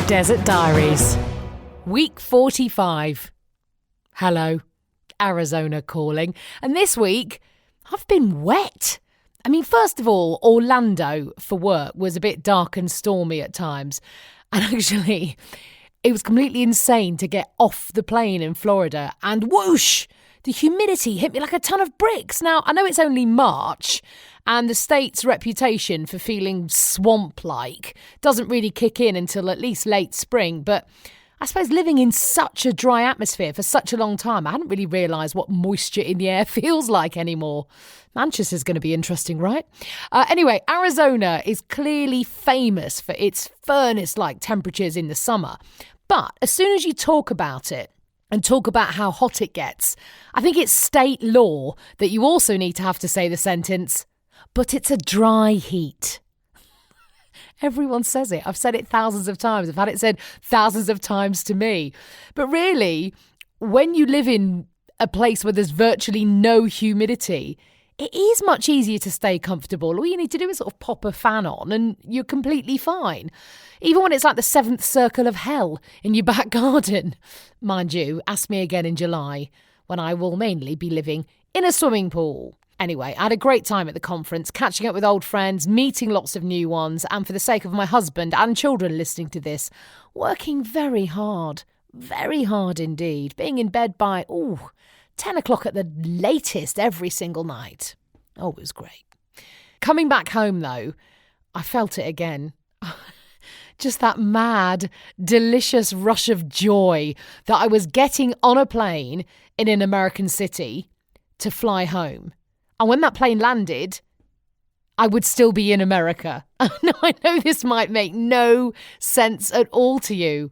Desert Diaries. Week 45. Hello, Arizona calling. And this week, I've been wet. I mean, first of all, Orlando for work was a bit dark and stormy at times. And actually, it was completely insane to get off the plane in Florida and whoosh, the humidity hit me like a ton of bricks. Now, I know it's only March and the state's reputation for feeling swamp-like doesn't really kick in until at least late spring, but I suppose living in such a dry atmosphere for such a long time, I hadn't really realised what moisture in the air feels like anymore. Manchester's going to be interesting, right? Anyway, Arizona is clearly famous for its furnace-like temperatures in the summer. But as soon as you talk about it and talk about how hot it gets, I think it's state law that you also need to have to say the sentence, but it's a dry heat. Everyone says it. I've said it thousands of times. I've had it said thousands of times to me. But really, when you live in a place where there's virtually no humidity, it is much easier to stay comfortable. All you need to do is sort of pop a fan on and you're completely fine. Even when it's like the seventh circle of hell in your back garden. Mind you, ask me again in July, when I will mainly be living in a swimming pool. Anyway, I had a great time at the conference, catching up with old friends, meeting lots of new ones, and for the sake of my husband and children listening to this, working very hard indeed, being in bed by, 10 o'clock at the latest every single night. Oh, it was great. Coming back home, though, I felt it again. Just that mad, delicious rush of joy that I was getting on a plane in an American city to fly home. And when that plane landed, I would still be in America. Now, I know this might make no sense at all to you,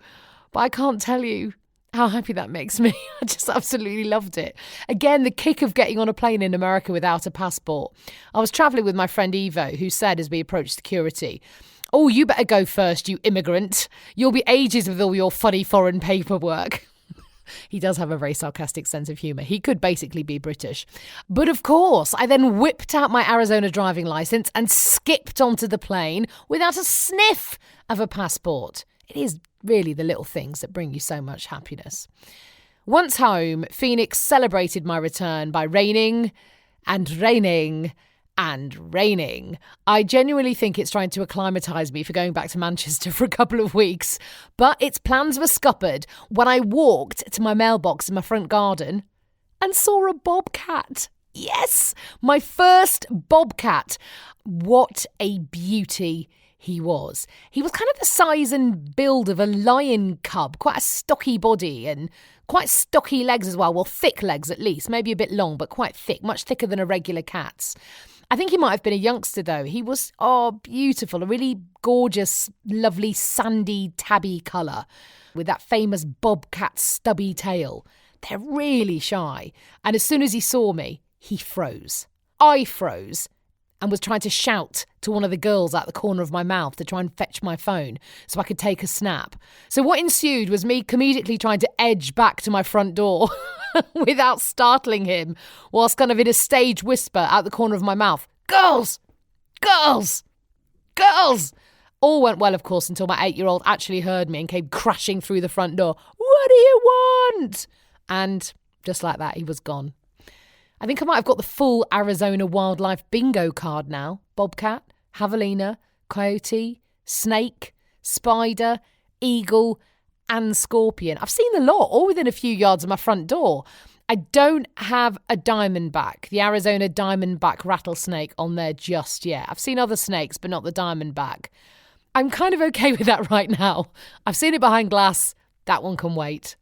but I can't tell you how happy that makes me. I just absolutely loved it. Again, the kick of getting on a plane in America without a passport. I was travelling with my friend Evo, who said as we approached security, "Oh, you better go first, you immigrant. You'll be ages with all your funny foreign paperwork." He does have a very sarcastic sense of humour. He could basically be British. But of course, I then whipped out my Arizona driving licence and skipped onto the plane without a sniff of a passport. It is really the little things that bring you so much happiness. Once home, Phoenix celebrated my return by raining and raining and raining. I genuinely think it's trying to acclimatise me for going back to Manchester for a couple of weeks, but its plans were scuppered when I walked to my mailbox in my front garden and saw a bobcat. Yes, my first bobcat. What a beauty he was. He was kind of the size and build of a lion cub, quite a stocky body and quite stocky legs as well. Well, thick legs at least, maybe a bit long, but quite thick, much thicker than a regular cat's. I think he might have been a youngster though. He was, beautiful, a really gorgeous, lovely, sandy, tabby colour with that famous bobcat stubby tail. They're really shy. And as soon as he saw me, he froze. I froze and was trying to shout to one of the girls out the corner of my mouth to try and fetch my phone so I could take a snap. So what ensued was me comedically trying to edge back to my front door without startling him, whilst kind of in a stage whisper out the corner of my mouth, "Girls! Girls! Girls!" All went well, of course, until my 8-year-old actually heard me and came crashing through the front door. "What do you want?" And just like that, he was gone. I think I might have got the full Arizona wildlife bingo card now. Bobcat, javelina, coyote, snake, spider, eagle, and scorpion. I've seen the lot, all within a few yards of my front door. I don't have a diamondback, the Arizona diamondback rattlesnake on there just yet. I've seen other snakes, but not the diamondback. I'm kind of okay with that right now. I've seen it behind glass. That one can wait.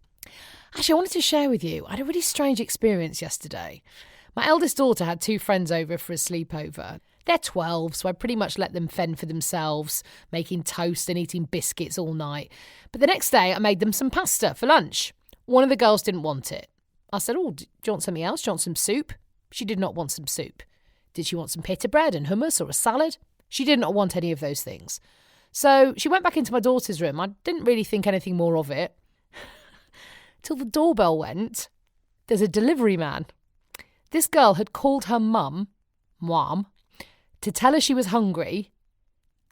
Actually, I wanted to share with you, I had a really strange experience yesterday. My eldest daughter had 2 friends over for a sleepover. They're 12, so I pretty much let them fend for themselves, making toast and eating biscuits all night. But the next day, I made them some pasta for lunch. One of the girls didn't want it. I said, do you want something else? Do you want some soup? She did not want some soup. Did she want some pita bread and hummus or a salad? She did not want any of those things. So she went back into my daughter's room. I didn't really think anything more of it. Till the doorbell went. There's a delivery man. This girl had called her mum, to tell her she was hungry,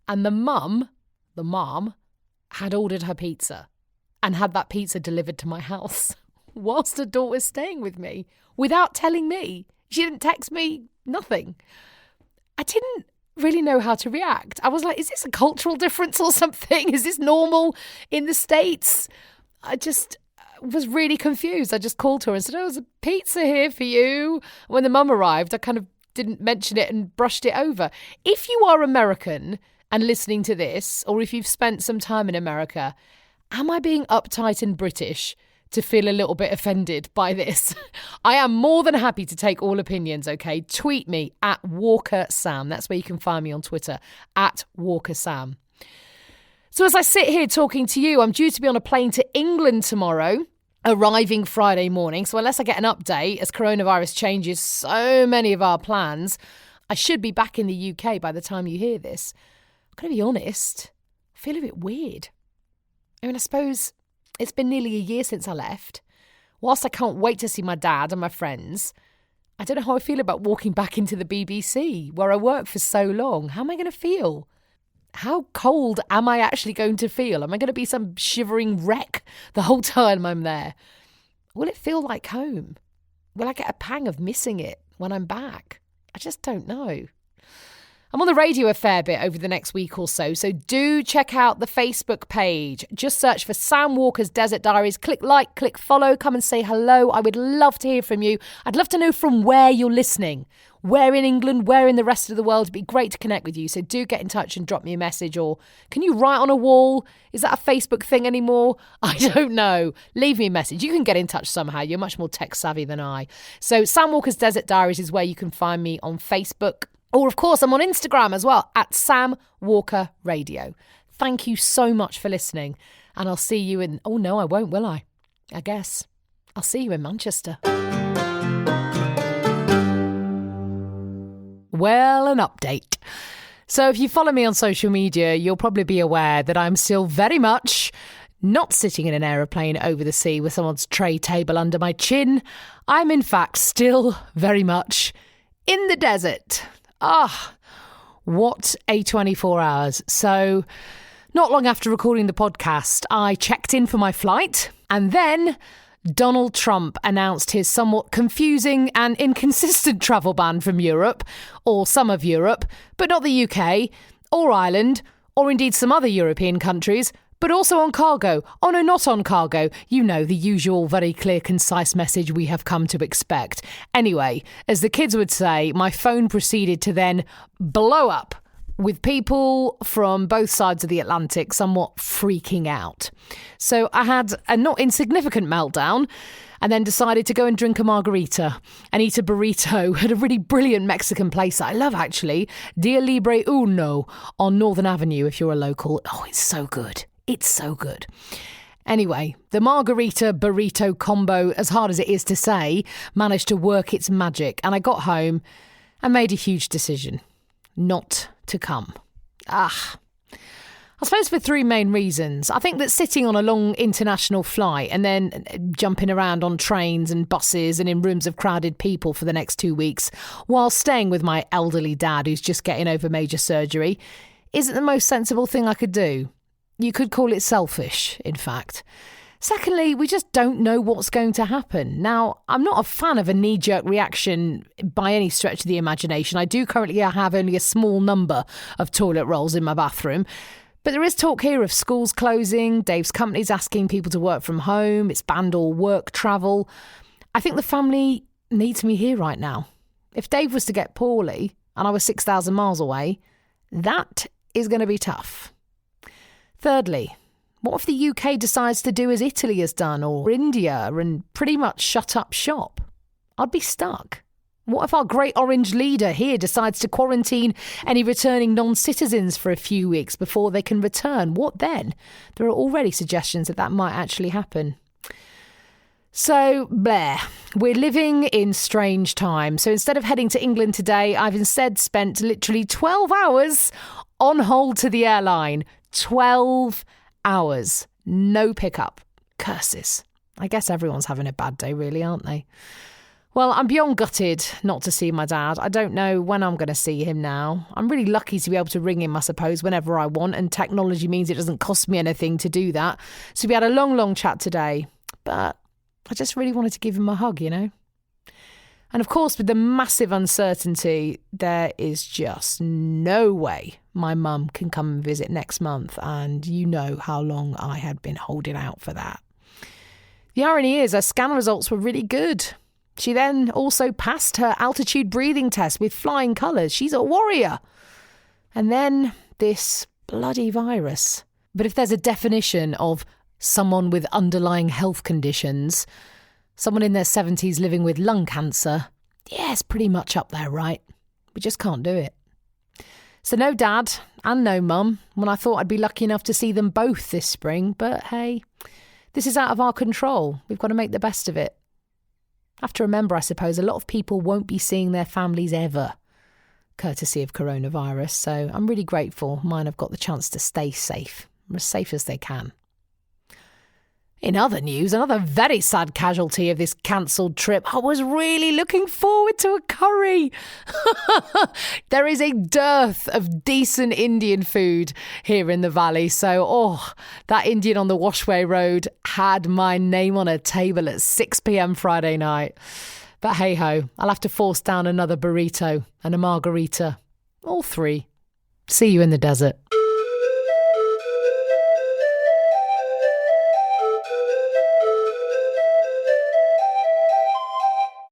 and the mum, had ordered her pizza and had that pizza delivered to my house whilst her daughter was staying with me without telling me. She didn't text me, nothing. I didn't really know how to react. I was like, is this a cultural difference or something? Is this normal in the States? I just was really confused. I just called her and said, there's a pizza here for you. When the mum arrived, I kind of didn't mention it and brushed it over. If you are American and listening to this, or if you've spent some time in America, am I being uptight and British to feel a little bit offended by this? I am more than happy to take all opinions, okay? Tweet me at Walker Sam. That's where you can find me on Twitter, at Walker Sam. So as I sit here talking to you, I'm due to be on a plane to England tomorrow, arriving Friday morning. So unless I get an update, as coronavirus changes so many of our plans, I should be back in the UK by the time you hear this. I'm going to be honest, I feel a bit weird. I mean, I suppose it's been nearly a year since I left. Whilst I can't wait to see my dad and my friends, I don't know how I feel about walking back into the BBC, where I worked for so long. How am I going to feel? How cold am I actually going to feel? Am I going to be some shivering wreck the whole time I'm there? Will it feel like home? Will I get a pang of missing it when I'm back? I just don't know. I'm on the radio a fair bit over the next week or so do check out the Facebook page. Just search for Sam Walker's Desert Diaries. Click like, click follow, come and say hello. I would love to hear from you. I'd love to know from where you're listening. Where in England, where in the rest of the world. It'd be great to connect with you. So do get in touch and drop me a message. Or can you write on a wall? Is that a Facebook thing anymore? I don't know. Leave me a message. You can get in touch somehow. You're much more tech savvy than I. So Sam Walker's Desert Diaries is where you can find me on Facebook. Or, of course, I'm on Instagram as well, at Sam Walker Radio. Thank you so much for listening. And I'll see you in... Oh, no, I won't, will I? I guess. I'll see you in Manchester. Well, an update. So if you follow me on social media, you'll probably be aware that I'm still very much not sitting in an aeroplane over the sea with someone's tray table under my chin. I'm, in fact, still very much in the desert. What a 24 hours. So not long after recording the podcast, I checked in for my flight, and then Donald Trump announced his somewhat confusing and inconsistent travel ban from Europe, or some of Europe, but not the UK, or Ireland, or indeed some other European countries, but also on cargo. Oh no, not on cargo. You know, the usual very clear, concise message we have come to expect. Anyway, as the kids would say, my phone proceeded to then blow up, with people from both sides of the Atlantic somewhat freaking out. So I had a not insignificant meltdown and then decided to go and drink a margarita and eat a burrito at a really brilliant Mexican place that I love, actually, Dia Libre Uno on Northern Avenue if you're a local. Oh, it's so good. It's so good. Anyway, the margarita burrito combo, as hard as it is to say, managed to work its magic, and I got home and made a huge decision not to come. I suppose for three main reasons. I think that sitting on a long international flight and then jumping around on trains and buses and in rooms of crowded people for the next 2 weeks while staying with my elderly dad who's just getting over major surgery isn't the most sensible thing I could do. You could call it selfish, in fact. Secondly, we just don't know what's going to happen. Now, I'm not a fan of a knee-jerk reaction by any stretch of the imagination. I do currently have only a small number of toilet rolls in my bathroom. But there is talk here of schools closing, Dave's company's asking people to work from home, it's banned all work travel. I think the family needs me here right now. If Dave was to get poorly and I was 6,000 miles away, that is going to be tough. Thirdly, what if the UK decides to do as Italy has done or India and pretty much shut up shop? I'd be stuck. What if our great orange leader here decides to quarantine any returning non-citizens for a few weeks before they can return? What then? There are already suggestions that might actually happen. So, we're living in strange times. So instead of heading to England today, I've instead spent literally 12 hours on hold to the airline. 12 hours. No pickup. Curses. I guess everyone's having a bad day, really, aren't they? Well, I'm beyond gutted not to see my dad. I don't know when I'm going to see him now. I'm really lucky to be able to ring him, I suppose, whenever I want, and technology means it doesn't cost me anything to do that. So we had a long, long chat today, but I just really wanted to give him a hug, you know? And of course, with the massive uncertainty, there is just no way my mum can come and visit next month, and you know how long I had been holding out for that. The irony is her scan results were really good. She then also passed her altitude breathing test with flying colours. She's a warrior. And then this bloody virus. But if there's a definition of someone with underlying health conditions, someone in their 70s living with lung cancer, yeah, it's pretty much up there, right? We just can't do it. So no dad and no mum, when I thought I'd be lucky enough to see them both this spring. But hey, this is out of our control. We've got to make the best of it. I have to remember, I suppose, a lot of people won't be seeing their families ever, courtesy of coronavirus. So I'm really grateful mine have got the chance to stay safe, as safe as they can. In other news, another very sad casualty of this cancelled trip. I was really looking forward to a curry. There is a dearth of decent Indian food here in the valley. So, that Indian on the Washway Road had my name on a table at 6 p.m. Friday night. But hey-ho, I'll have to force down another burrito and a margarita. All three. See you in the desert.